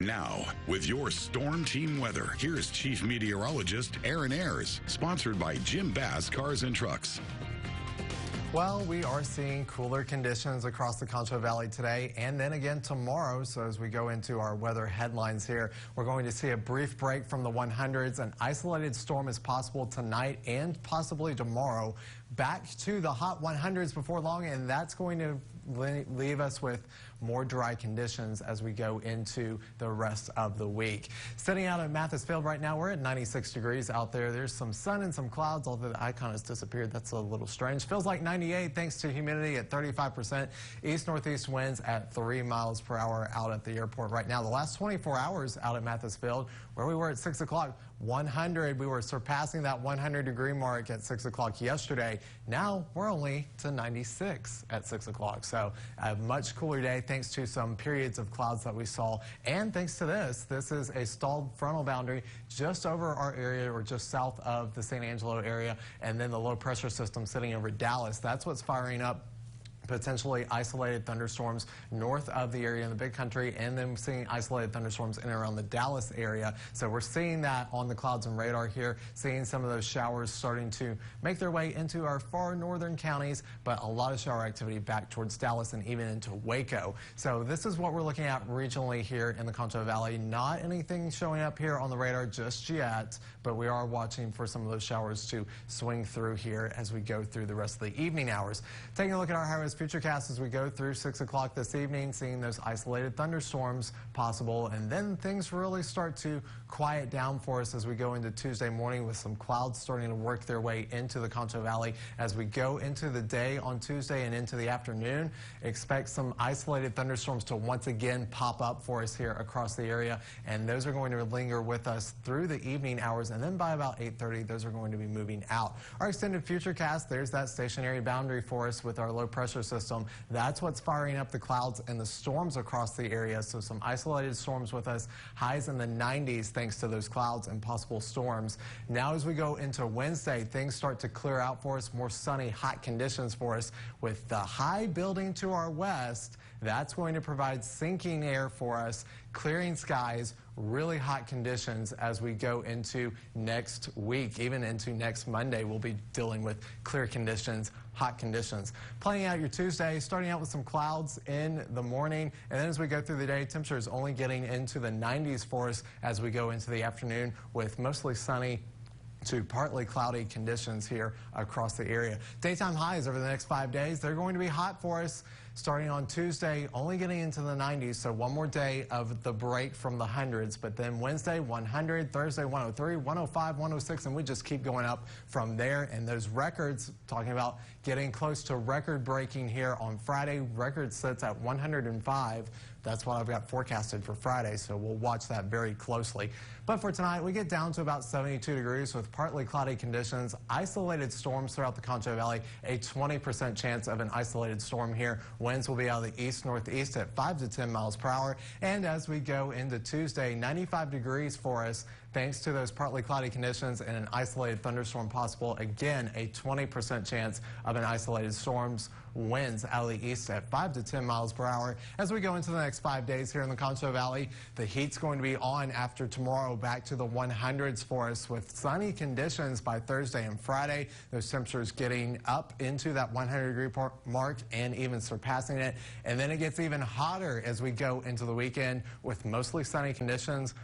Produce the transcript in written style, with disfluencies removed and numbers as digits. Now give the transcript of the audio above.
Now, with your Storm Team weather, here's Chief Meteorologist Aaron Ayers, sponsored by Jim Bass Cars and Trucks. Well, we are seeing cooler conditions across the Concho Valley today and then again tomorrow. So as we go into our weather headlines here, we're going to see a brief break from the 100s. An isolated storm is possible tonight and possibly tomorrow. Back to the hot 100s before long, and that's going to leave us with more dry conditions as we go into the rest of the week. Sitting out at Mathis Field right now, we're at 96 degrees out there. There's some sun and some clouds, although the icon has disappeared. That's a little strange. Feels like 98 thanks to humidity at 35%. East-northeast winds at 3 miles per hour out at the airport right now. The last 24 hours out at Mathis Field, where we were at 6 o'clock, 100. We were surpassing that 100-degree mark at 6 o'clock yesterday. Now we're only to 96 at 6 o'clock. So a much cooler day thanks to some periods of clouds that we saw. And thanks to this is a stalled frontal boundary just over our area or just south of the San Angelo area. And then the low pressure system sitting over Dallas. That's what's firing up potentially isolated thunderstorms north of the area in the big country, and then seeing isolated thunderstorms in and around the Dallas area. So we're seeing that on the clouds and radar here, seeing some of those showers starting to make their way into our far northern counties, but a lot of shower activity back towards Dallas and even into Waco. So this is what we're looking at regionally here in the Concho Valley. Not anything showing up here on the radar just yet, but we are watching for some of those showers to swing through here as we go through the rest of the evening hours. Taking a look at our high-res futurecast as we go through 6 o'clock this evening, seeing those isolated thunderstorms possible, and then things really start to quiet down for us as we go into Tuesday morning with some clouds starting to work their way into the Concho Valley. As we go into the day on Tuesday and into the afternoon, expect some isolated thunderstorms to once again pop up for us here across the area, and those are going to linger with us through the evening hours, and then by about 8:30 those are going to be moving out. Our extended futurecast, there's that stationary boundary for us with our low pressure system. That's what's firing up the clouds and the storms across the area. So some isolated storms with us, highs in the 90s thanks to those clouds and possible storms. Now as we go into Wednesday, things start to clear out for us, more sunny, hot conditions for us with the high building to our west. That's going to provide sinking air for us, clearing skies, really hot conditions as we go into next week. Even into next Monday, we'll be dealing with clear conditions, hot conditions. Playing out your Tuesday, starting out with some clouds in the morning, and then as we go through the day, temperatures only getting into the 90s for us as we go into the afternoon with mostly sunny to partly cloudy conditions here across the area. Daytime highs over the next 5 days, they're going to be hot for us. Starting on Tuesday, only getting into the 90s, so one more day of the break from the hundreds. But then Wednesday, 100, Thursday, 103, 105, 106, and we just keep going up from there. And those records, talking about getting close to record breaking here on Friday, record sits at 105. That's what I've got forecasted for Friday, so we'll watch that very closely. But for tonight, we get down to about 72 degrees with partly cloudy conditions, isolated storms throughout the Concho Valley, a 20% chance of an isolated storm here. Winds will be out of the east-northeast at 5 to 10 miles per hour. And as we go into Tuesday, 95 degrees for us thanks to those partly cloudy conditions and an isolated thunderstorm possible. Again, a 20% chance of an isolated storms. Winds out of the east at 5 to 10 miles per hour. As we go into the next 5 days here in the Concho Valley, the heat's going to be on after tomorrow, back to the 100s for us with sunny conditions by Thursday and Friday. Those temperatures getting up into that 100-degree mark and even surpassing it. And then it gets even hotter as we go into the weekend with mostly sunny conditions.